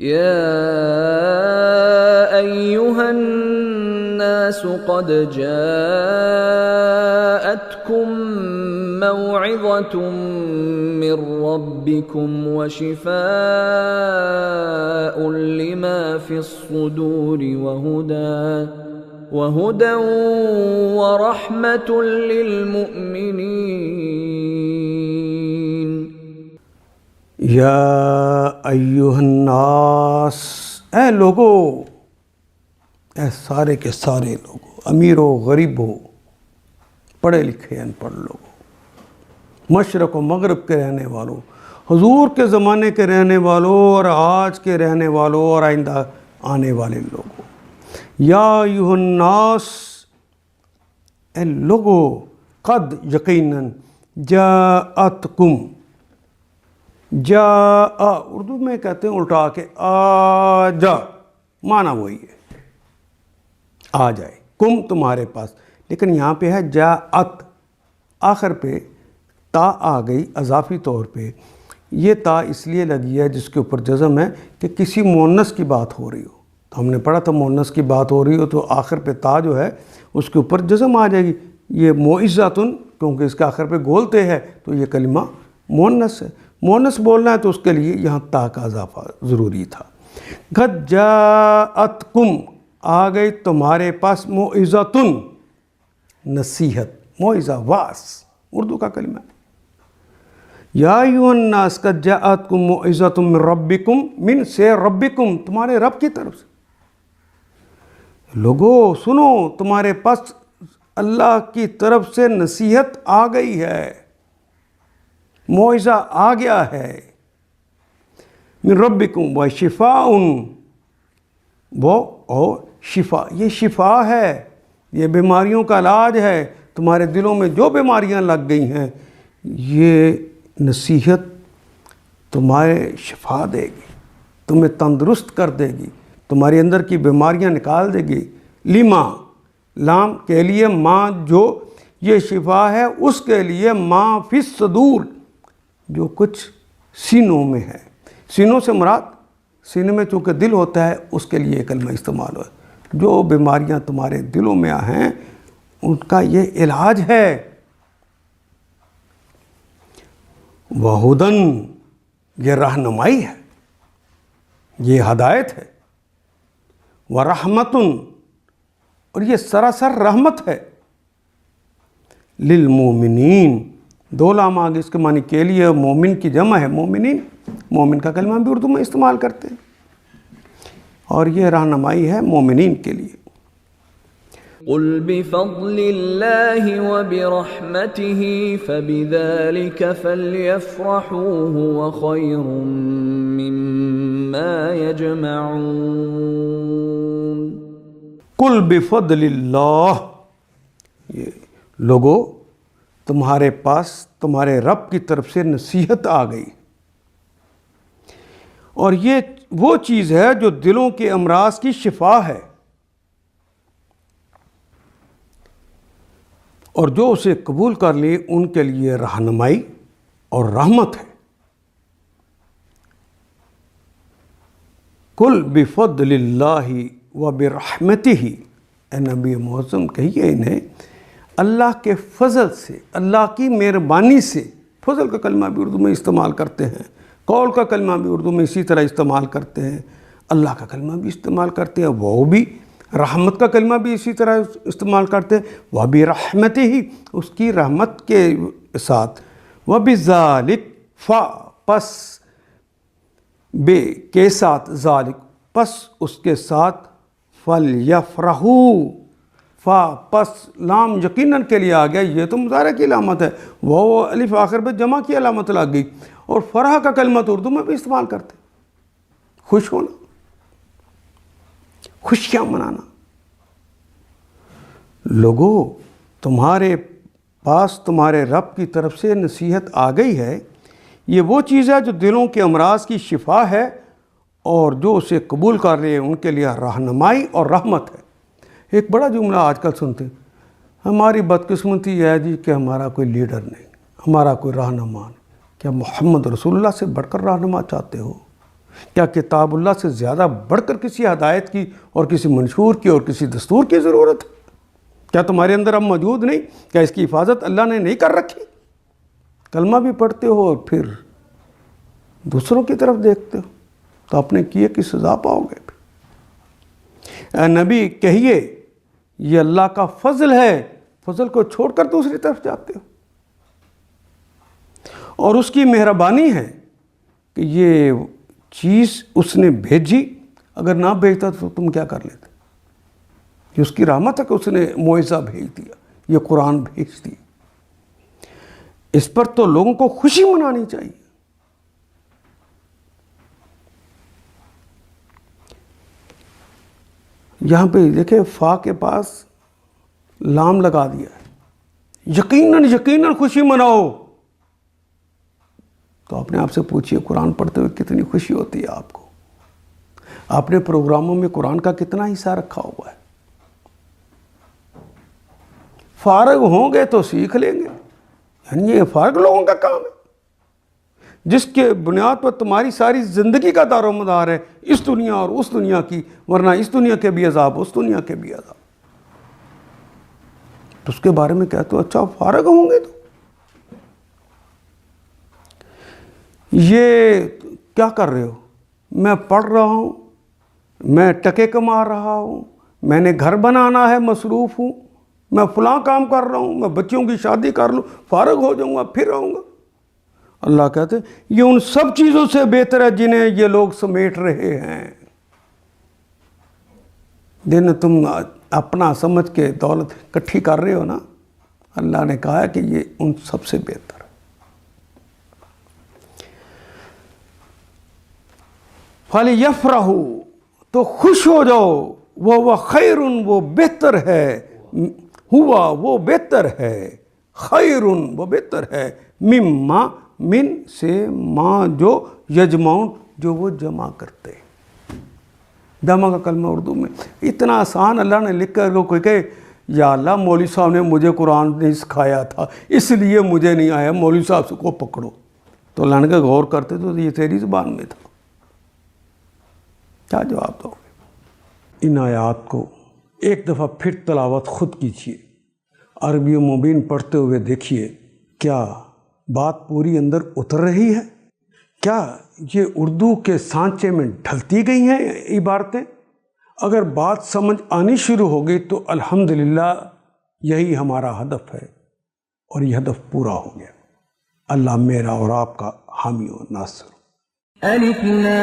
يا أيها الناس قد جاءتكم موعظة من ربكم وشفاء لما في الصدور وهدى ورحمة للمؤمنين. یا ایہا الناس، اے لوگو، اے سارے کے سارے لوگو، امیر ہو غریب ہو، پڑھے لکھے ان پڑھ لوگو، مشرق و مغرب کے رہنے والوں، حضور کے زمانے کے رہنے والوں اور آج کے رہنے والوں اور آئندہ آنے والے لوگوں، یا ایہا الناس، اے لوگو، قد یقیناً جاءتکم، اردو میں کہتے ہیں الٹا کے آجا، معنی وہی ہے، آ جائے، کم تمہارے پاس، لیکن یہاں پہ ہے جاءت، آخر پہ تا آ گئی اضافی طور پہ. یہ تا اس لیے لگی ہے جس کے اوپر جزم ہے کہ کسی مؤنث کی بات ہو رہی ہو. تو ہم نے پڑھا تھا مؤنث کی بات ہو رہی ہو تو آخر پہ تا جو ہے اس کے اوپر جزم آ جائے گی. یہ موعظۃن کیونکہ اس کے آخر پہ گولتے ہے تو یہ کلمہ مؤنث ہے. مؤنث بولنا ہے تو اس کے لیے یہاں تا کا اضافہ ضروری تھا. قد جاءتکم، آ گئی تمہارے پاس، موعظۃن، نصیحت، موعظہ، واعظ اردو کا کلمہ ہے. یا ایھا الناس قد جاءتکم موعظۃ من ربکم، من سے ربکم، تمہارے رب کی طرف سے. لوگو سنو، تمہارے پاس اللہ کی طرف سے نصیحت آ گئی ہے، موعظہ آ گیا ہے. من ربکم و شفاء، وہ اور شفا، یہ شفا ہے، یہ بیماریوں کا علاج ہے. تمہارے دلوں میں جو بیماریاں لگ گئی ہیں یہ نصیحت تمہارے شفا دے گی، تمہیں تندرست کر دے گی، تمہارے اندر کی بیماریاں نکال دے گی. لما، لام کے لیے، ماں جو یہ شفا ہے اس کے لیے، ماں فی الصدور، جو کچھ سینوں میں ہے. سینوں سے مراد سینے میں چونکہ دل ہوتا ہے اس کے لیے کلمہ استعمال ہوا. جو بیماریاں تمہارے دلوں میں ہیں ان کا یہ علاج ہے. وہدن، یہ رہنمائی ہے، یہ ہدایت ہے. ورحمتن، اور یہ سراسر رحمت ہے. للمومنین، دو لام آگے اس کے معنی کے لیے، مومن کی جمع ہے مومنین. مومن کا کلمہ بھی اردو میں استعمال کرتے ہیں اور یہ رہنمائی ہے مومنین کے لیے. قل بفضل اللہ وبرحمتہ فبذلک فلیفرحوا هو خیر مما یجمعون. قل بفضل اللہ، یہ لوگو تمہارے پاس تمہارے رب کی طرف سے نصیحت آ گئی، اور یہ وہ چیز ہے جو دلوں کے امراض کی شفا ہے، اور جو اسے قبول کر لی ان کے لیے رہنمائی اور رحمت ہے. قل بفضل اللہ وبرحمتہ، اے نبی معظم کہیے انہیں اللہ کے فضل سے، اللہ کی مہربانی سے. فضل کا کلمہ بھی اردو میں استعمال کرتے ہیں، قول کا کلمہ بھی اردو میں اسی طرح استعمال کرتے ہیں، اللہ کا کلمہ بھی استعمال کرتے ہیں، وہ بھی رحمت کا کلمہ بھی اسی طرح استعمال کرتے ہیں. وَبِرَحْمَتِهِ، اس کی رحمت کے ساتھ. وَبِذَالِكَ، فا پس، بے کے ساتھ، ذالک پس اس کے ساتھ، فَلْيَفْرَحُوا، فا پس لام یقیناً کے لیے آ گیا، یہ تو مضارع کی علامت ہے، وہ الف آخر پہ جمع کی علامت لگ گئی. اور فرح کا کلمہ تو اردو میں بھی استعمال کرتے، خوش ہونا، خوشیاں منانا. لوگو تمہارے پاس تمہارے رب کی طرف سے نصیحت آ گئی ہے، یہ وہ چیز ہے جو دلوں کے امراض کی شفا ہے، اور جو اسے قبول کر رہے ہیں ان کے لیے رہنمائی اور رحمت ہے. ایک بڑا جملہ آج کل سنتے ہیں، ہماری بدقسمتی ہے جی کہ ہمارا کوئی لیڈر نہیں، ہمارا کوئی رہنما نہیں. کیا محمد رسول اللہ سے بڑھ کر رہنما چاہتے ہو؟ کیا کتاب اللہ سے زیادہ بڑھ کر کسی ہدایت کی اور کسی منشور کی اور کسی دستور کی ضرورت ہے؟ کیا تمہارے اندر اب موجود نہیں؟ کیا اس کی حفاظت اللہ نے نہیں کر رکھی؟ کلمہ بھی پڑھتے ہو اور پھر دوسروں کی طرف دیکھتے ہو تو اپنے کیے کی سزا پاؤ گے۔ اے نبی کہیے یہ اللہ کا فضل ہے، فضل کو چھوڑ کر دوسری طرف جاتے ہو، اور اس کی مہربانی ہے کہ یہ چیز اس نے بھیجی، اگر نہ بھیجتا تو تم کیا کر لیتے؟ یہ اس کی رحمت ہے کہ اس نے معجزہ بھیج دیا، یہ قرآن بھیج دی۔ اس پر تو لوگوں کو خوشی منانی چاہیے۔ یہاں پہ دیکھیں فا کے پاس لام لگا دیا ہے، یقیناً خوشی مناؤ۔ تو اپنے آپ سے پوچھئے قرآن پڑھتے ہوئے کتنی خوشی ہوتی ہے آپ کو؟ آپ نے پروگراموں میں قرآن کا کتنا حصہ رکھا ہوا ہے؟ فارغ ہوں گے تو سیکھ لیں گے، یعنی یہ فارغ لوگوں کا کام ہے، جس کے بنیاد پر تمہاری ساری زندگی کا دار و مدار ہے، اس دنیا اور اس دنیا کی، ورنہ اس دنیا کے بھی عذاب اس دنیا کے بھی عذاب۔ تو اس کے بارے میں کہتے ہو اچھا فارغ ہوں گے تو یہ کیا کر رہے ہو؟ میں پڑھ رہا ہوں، میں ٹکے کما رہا ہوں، میں نے گھر بنانا ہے، مصروف ہوں، میں فلاں کام کر رہا ہوں، میں بچوں کی شادی کر لوں، فارغ ہو جاؤں گا پھر آؤں گا۔ اللہ کہتے ہیں یہ ان سب چیزوں سے بہتر ہے جنہیں یہ لوگ سمیٹ رہے ہیں۔ جن تم اپنا سمجھ کے دولت کٹھی کر رہے ہو نا، اللہ نے کہا ہے کہ یہ ان سب سے بہتر ہے۔ فَلْيَفْرَحُوا، تو خوش ہو جاؤ، وہ خیر، وہ بہتر ہے، ہوا وہ بہتر ہے، خیر وہ بہتر ہے، مما من سے، ماں جو یجمعون جو وہ جمع کرتے۔ جمع کا کلمہ اردو میں اتنا آسان اللہ نے لکھ کر کوئی کہے یا اللہ مولوی صاحب نے مجھے قرآن نہیں سکھایا تھا اس لیے مجھے نہیں آیا، مولوی صاحب سے کو پکڑو، تو اللہ نے کہا غور کرتے تو یہ تیری زبان میں تھا، کیا جواب دو گے؟ ان آیات کو ایک دفعہ پھر تلاوت خود کیجیے، عربی و مبین پڑھتے ہوئے دیکھیے کیا بات پوری اندر اتر رہی ہے؟ کیا یہ اردو کے سانچے میں ڈھلتی گئی ہیں عبارتیں؟ اگر بات سمجھ آنی شروع ہو گئی تو الحمدللہ یہی ہمارا ہدف ہے، اور یہ ہدف پورا ہو گیا۔ اللہ میرا اور آپ کا حامی و ناصر۔ الف لام